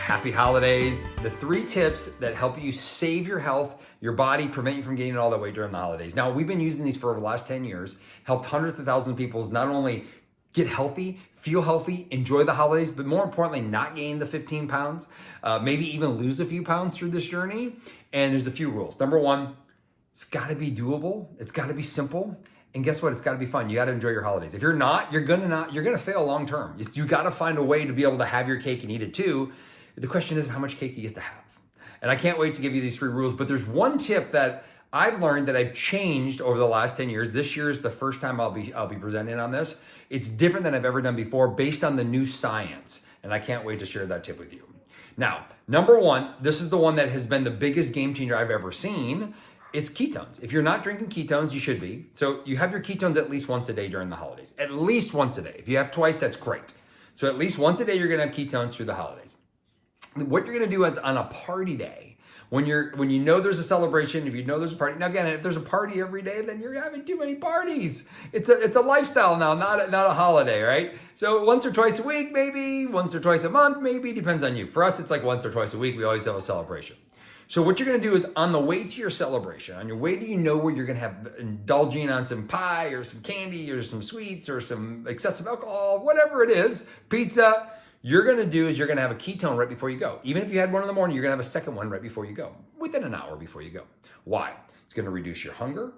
Happy holidays. The 3 tips that help you save your health, your body, prevent you from gaining all that weight during the holidays. Now, we've been using these for over the last 10 years, helped hundreds of thousands of people not only get healthy, feel healthy, enjoy the holidays, but more importantly, not gain the 15 pounds, maybe even lose a few pounds through this journey. And there's a few rules. Number 1, it's gotta be doable. It's gotta be simple. And guess what? It's gotta be fun. You gotta enjoy your holidays. If you're not, you're gonna fail long term. You gotta find a way to be able to have your cake and eat it too. The question is how much cake you get to have. And I can't wait to give you these 3 rules, but there's one tip that I've learned that I've changed over the last 10 years. This year is the first time I'll be presenting on this. It's different than I've ever done before based on the new science. And I can't wait to share that tip with you. Now, number 1, this is the one that has been the biggest game changer I've ever seen. It's ketones. If you're not drinking ketones, you should be. So you have your ketones at least once a day during the holidays. At least once a day. If you have twice, that's great. So at least once a day, you're gonna have ketones through the holidays. What you're gonna do is on a party day, when you know there's a celebration, if you know there's a party. Now again, if there's a party every day, then you're having too many parties. It's a lifestyle now, not a holiday, right? So once or twice a week, maybe, once or twice a month, maybe, depends on you. For us, it's like once or twice a week, we always have a celebration. So what you're gonna do is on the way to your celebration, on your way to where you're gonna have indulging on some pie or some candy or some sweets or some excessive alcohol, whatever it is, pizza, you're gonna have a ketone right before you go. Even if you had one in the morning, you're gonna have a second one right before you go, within an hour before you go. Why? It's gonna reduce your hunger,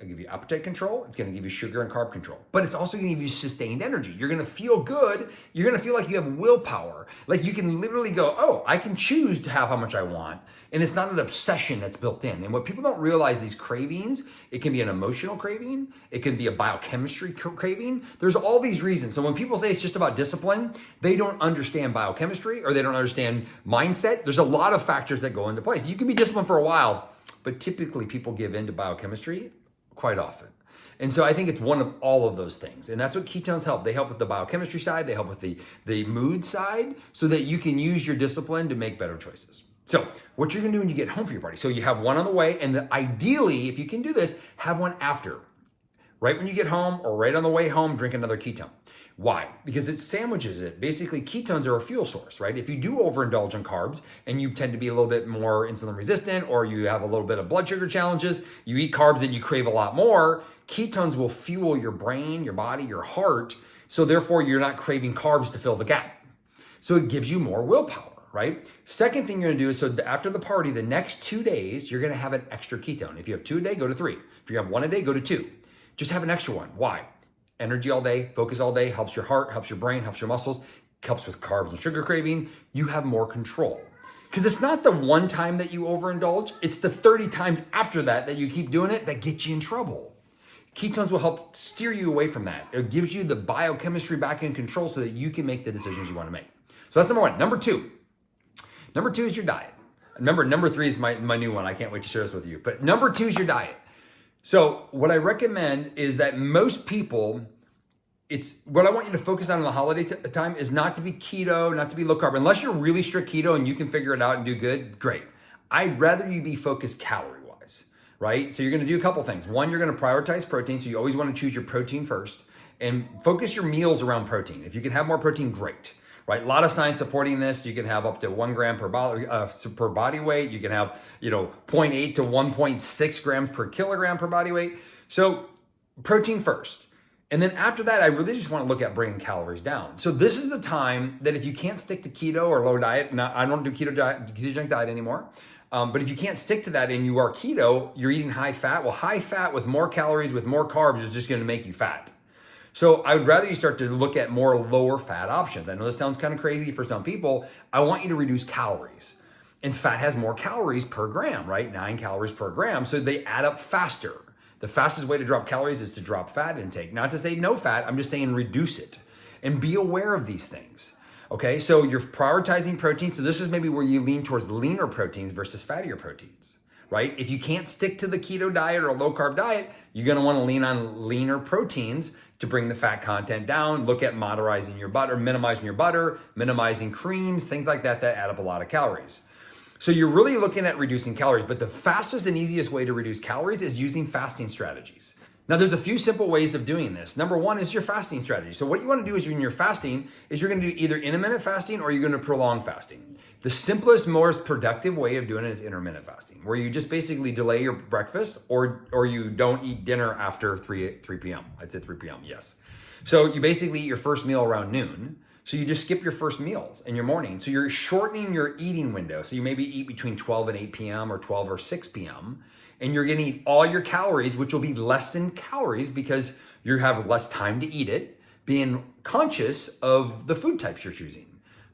give you appetite control, it's gonna give you sugar and carb control, but it's also gonna give you sustained energy. You're gonna feel good, you're gonna feel like you have willpower. Like you can literally go, oh, I can choose to have how much I want, and it's not an obsession that's built in. And what people don't realize, these cravings, it can be an emotional craving, it can be a biochemistry craving. There's all these reasons. So when people say it's just about discipline, they don't understand biochemistry or they don't understand mindset. There's a lot of factors that go into place. You can be disciplined for a while, but typically people give in to biochemistry quite often. And so I think it's one of all of those things. And that's what ketones help. They help with the biochemistry side, they help with the mood side, so that you can use your discipline to make better choices. So what you're gonna do when you get home for your party, so you have one on the way, and ideally, if you can do this, have one after. Right when you get home or right on the way home, drink another ketone. Why? Because it sandwiches it. Basically, ketones are a fuel source, right? If you do overindulge in carbs and you tend to be a little bit more insulin resistant, or you have a little bit of blood sugar challenges, you eat carbs and you crave a lot more, ketones will fuel your brain, your body, your heart. So therefore, you're not craving carbs to fill the gap. So it gives you more willpower, right? Second thing you're gonna do is, so after the party, the next 2 days, you're gonna have an extra ketone. If you have 2 a day, go to 3. If you have 1 a day, go to 2. Just have an extra one. Why? Energy all day, focus all day, helps your heart, helps your brain, helps your muscles, helps with carbs and sugar craving. You have more control. Because it's not the one time that you overindulge, it's the 30 times after that you keep doing it that gets you in trouble. Ketones will help steer you away from that. It gives you the biochemistry back in control so that you can make the decisions you want to make. So that's number 1. Number 2. Number 2 is your diet. Remember, number 3 is my new one. I can't wait to share this with you. But number 2 is your diet. So what I recommend is that most people, what I want you to focus on in the holiday time is not to be keto, not to be low carb. Unless you're really strict keto and you can figure it out and do good, great. I'd rather you be focused calorie-wise, right? So you're gonna do a couple things. One, you're gonna prioritize protein. So you always wanna choose your protein first and focus your meals around protein. If you can have more protein, great. Right, a lot of science supporting this. You can have up to 1 gram per body weight. You can have 0.8 to 1.6 grams per kilogram per body weight. So protein first. And then after that, I really just want to look at bringing calories down. So this is a time that if you can't stick to keto or low diet, I don't do ketogenic diet anymore. But if you can't stick to that and you are keto, you're eating high fat. Well, high fat with more calories, with more carbs is just going to make you fat. So I would rather you start to look at more lower fat options. I know this sounds kind of crazy for some people. I want you to reduce calories. And fat has more calories per gram, right? 9 calories per gram. So they add up faster. The fastest way to drop calories is to drop fat intake. Not to say no fat, I'm just saying reduce it. And be aware of these things. Okay, so you're prioritizing protein. So this is maybe where you lean towards leaner proteins versus fattier proteins, right? If you can't stick to the keto diet or a low carb diet, you're gonna wanna lean on leaner proteins to bring the fat content down. Look at minimizing your butter, minimizing creams, things like that add up a lot of calories. So you're really looking at reducing calories, but the fastest and easiest way to reduce calories is using fasting strategies. Now there's a few simple ways of doing this. Number 1 is your fasting strategy. So what you want to do is when you're fasting is you're going to do either intermittent fasting or you're going to prolong fasting. The simplest, most productive way of doing it is intermittent fasting, where you just basically delay your breakfast or you don't eat dinner after 3 p.m. I'd say 3 p.m., yes. So you basically eat your first meal around noon. So you just skip your first meals in your morning. So you're shortening your eating window. So you maybe eat between 12 and 8 p.m. or 12 or 6 p.m. And you're gonna eat all your calories, which will be less than calories because you have less time to eat it, being conscious of the food types you're choosing.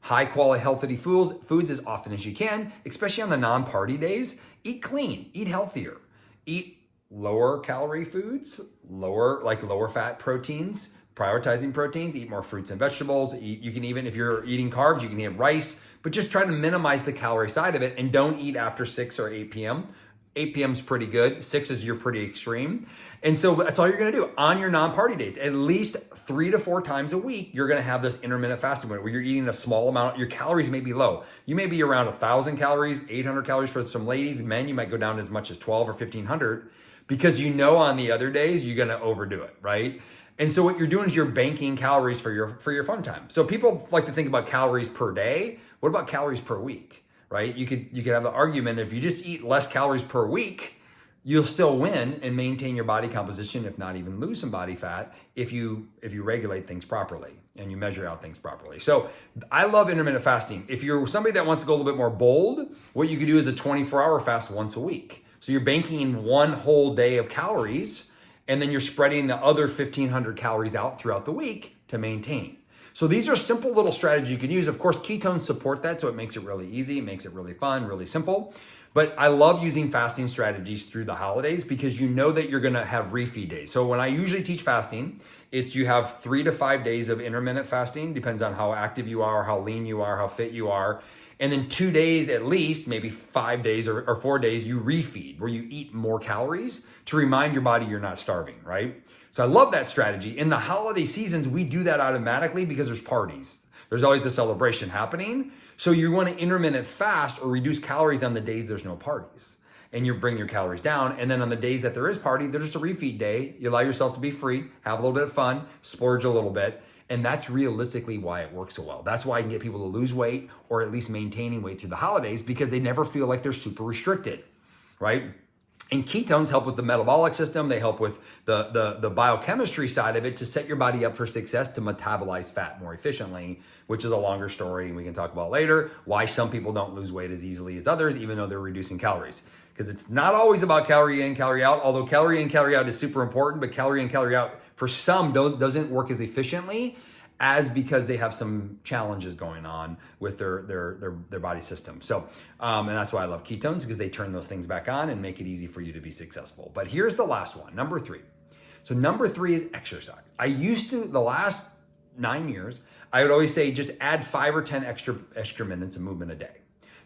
High quality, healthy foods as often as you can, especially on the non-party days. Eat clean, eat healthier, eat lower calorie foods, lower fat proteins, prioritizing proteins, eat more fruits and vegetables. You can even, if you're eating carbs, you can eat rice, but just try to minimize the calorie side of it and don't eat after 6 or 8 p.m. 8 p.m. is pretty good. 6 is you're pretty extreme. And so that's all you're gonna do on your non-party days. At least 3 to 4 times a week, you're gonna have this intermittent fasting where you're eating a small amount. Your calories may be low. You may be around 1,000 calories, 800 calories for some ladies. Men, you might go down as much as 12 or 1,500 because you know on the other days, you're gonna overdo it, right? And so what you're doing is you're banking calories for your fun time. So people like to think about calories per day. What about calories per week, right? You could have the argument if you just eat less calories per week, you'll still win and maintain your body composition, if not even lose some body fat, if you regulate things properly and you measure out things properly. So I love intermittent fasting. If you're somebody that wants to go a little bit more bold, what you could do is a 24-hour fast once a week. So you're banking in one whole day of calories, and then you're spreading the other 1,500 calories out throughout the week to maintain. So these are simple little strategies you can use. Of course, ketones support that, so it makes it really easy, it makes it really fun, really simple. But I love using fasting strategies through the holidays because you know that you're gonna have refeed days. So when I usually teach fasting, you have 3 to 5 days of intermittent fasting, depends on how active you are, how lean you are, how fit you are. And then 2 days at least, maybe 5 days or 4 days, you refeed, where you eat more calories to remind your body you're not starving, right? So I love that strategy. In the holiday seasons, we do that automatically because there's parties. There's always a celebration happening. So you want to intermittent fast or reduce calories on the days there's no parties. And you bring your calories down. And then on the days that there is party, there's just a refeed day. You allow yourself to be free, have a little bit of fun, splurge a little bit. And that's realistically why it works so well. That's why I can get people to lose weight or at least maintaining weight through the holidays because they never feel like they're super restricted, right? And ketones help with the metabolic system. They help with the biochemistry side of it to set your body up for success to metabolize fat more efficiently, which is a longer story and we can talk about later, why some people don't lose weight as easily as others, even though they're reducing calories. Because it's not always about calorie in, calorie out, although calorie in, calorie out is super important, but calorie in, calorie out for some doesn't work as efficiently as because they have some challenges going on with their body system. So, and that's why I love ketones because they turn those things back on and make it easy for you to be successful. But here's the last one, number 3. So number 3 is exercise. I used to, the last 9 years, I would always say just add 5 or 10 extra minutes of movement a day.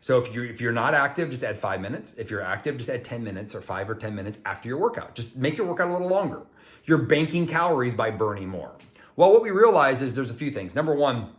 So if you're not active, just add 5 minutes. If you're active, just add 10 minutes or 5 or 10 minutes after your workout. Just make your workout a little longer. You're banking calories by burning more. Well, what we realize is there's a few things. Number one,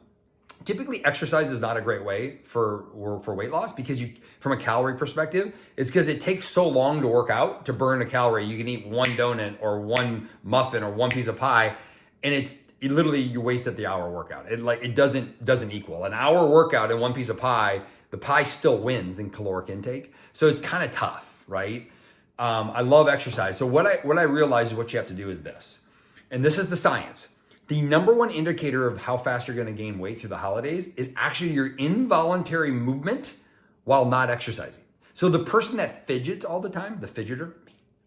typically exercise is not a great way for weight loss because from a calorie perspective, it's because it takes so long to work out to burn a calorie. You can eat one donut or one muffin or one piece of pie, and it literally you wasted the hour workout. It doesn't equal an hour workout and one piece of pie. The pie still wins in caloric intake, so it's kind of tough, right? I love exercise. So what I realized is what you have to do is this, and this is the science. The number one indicator of how fast you're going to gain weight through the holidays is actually your involuntary movement while not exercising. So the person that fidgets all the time, the fidgeter,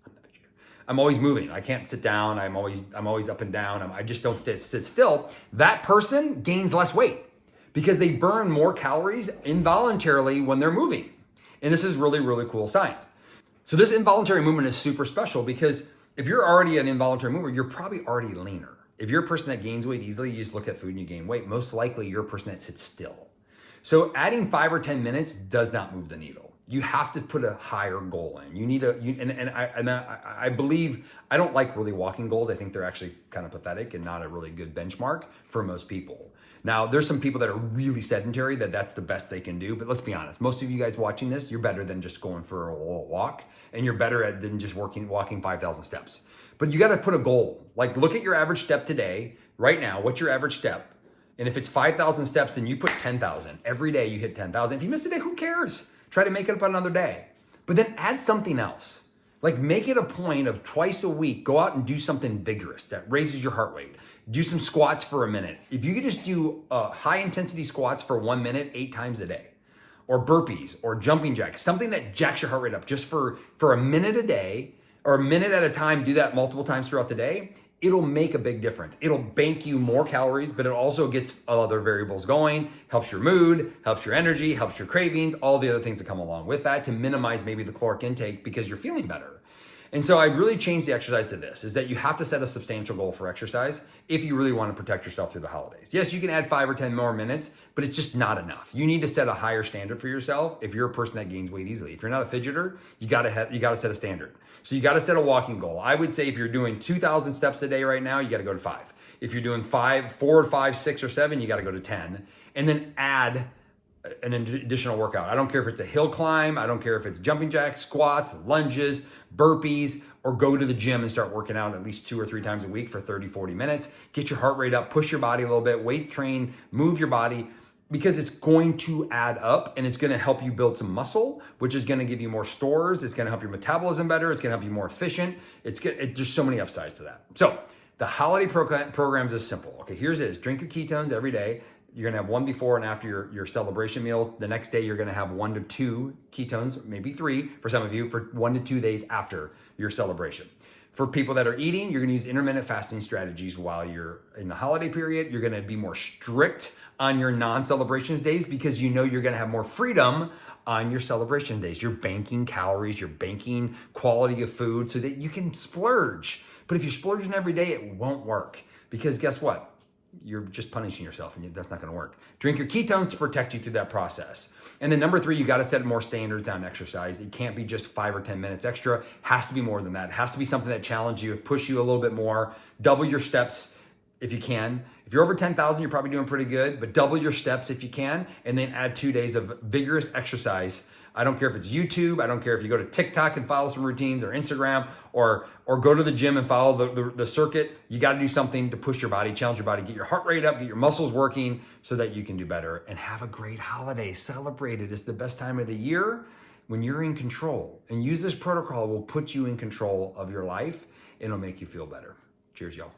I'm the fidgeter. I'm always moving. I can't sit down. I'm always up and down. I just don't sit still. That person gains less weight because they burn more calories involuntarily when they're moving. And this is really, really cool science. So this involuntary movement is super special because if you're already an involuntary mover, you're probably already leaner. If you're a person that gains weight easily, you just look at food and you gain weight. Most likely you're a person that sits still. So adding 5 or 10 minutes does not move the needle. You have to put a higher goal in. You need I believe, I don't like really walking goals. I think they're actually kind of pathetic and not a really good benchmark for most people. Now, there's some people that are really sedentary that's the best they can do. But let's be honest, most of you guys watching this, you're better than just going for a walk, and you're better than just walking 5,000 steps. But you got to put a goal. Like look at your average step today, right now. What's your average step? And if it's 5,000 steps, then you put 10,000. Every day you hit 10,000. If you miss a day, who cares? Try to make it up another day. But then add something else. Like make it a point of twice a week, go out and do something vigorous that raises your heart rate. Do some squats for a minute. If you could just do high intensity squats for 1 minute, 8 times a day, or burpees or jumping jacks, something that jacks your heart rate up just for a minute a day or a minute at a time, do that multiple times throughout the day, it'll make a big difference. It'll bank you more calories, but it also gets other variables going, helps your mood, helps your energy, helps your cravings, all the other things that come along with that to minimize maybe the caloric intake because you're feeling better. And so I really changed the exercise to this, is that you have to set a substantial goal for exercise if you really want to protect yourself through the holidays. Yes, you can add 5 or 10 more minutes, but it's just not enough. You need to set a higher standard for yourself if you're a person that gains weight easily. If you're not a fidgeter, you gotta set a standard. So you gotta set a walking goal. I would say if you're doing 2,000 steps a day right now, you gotta go to 5. If you're doing 4, 5, 6, or 7, you gotta go to 10. And then add an additional workout. I don't care if it's a hill climb, I don't care if it's jumping jacks, squats, lunges, burpees, or go to the gym and start working out at least 2 or 3 times a week for 30, 40 minutes. Get your heart rate up, push your body a little bit, weight train, move your body, because it's going to add up and it's going to help you build some muscle, which is going to give you more stores. It's going to help your metabolism better. It's going to help you more efficient. There's so many upsides to that. So the holiday programs is simple. Okay, here's it. Drink your ketones every day. You're gonna have one before and after your celebration meals. The next day, you're gonna have 1 to 2 ketones, maybe 3 for some of you, for 1 to 2 days after your celebration. For people that are eating, you're gonna use intermittent fasting strategies while you're in the holiday period. You're gonna be more strict on your non-celebrations days because you know you're gonna have more freedom on your celebration days. You're banking calories, you're banking quality of food so that you can splurge. But if you're splurging every day, it won't work because guess what? You're just punishing yourself and that's not gonna work. Drink your ketones to protect you through that process. And then number 3, you gotta set more standards on exercise. It can't be just 5 or 10 minutes extra. It has to be more than that. It has to be something that challenges you, push you a little bit more. Double your steps if you can. If you're over 10,000, you're probably doing pretty good, but double your steps if you can, and then add 2 days of vigorous exercise. I don't care if it's YouTube. I don't care if you go to TikTok and follow some routines, or Instagram, or go to the gym and follow the circuit. You got to do something to push your body, challenge your body, get your heart rate up, get your muscles working so that you can do better and have a great holiday. Celebrate it. It's the best time of the year when you're in control. And use this protocol. It will put you in control of your life and it'll make you feel better. Cheers, y'all.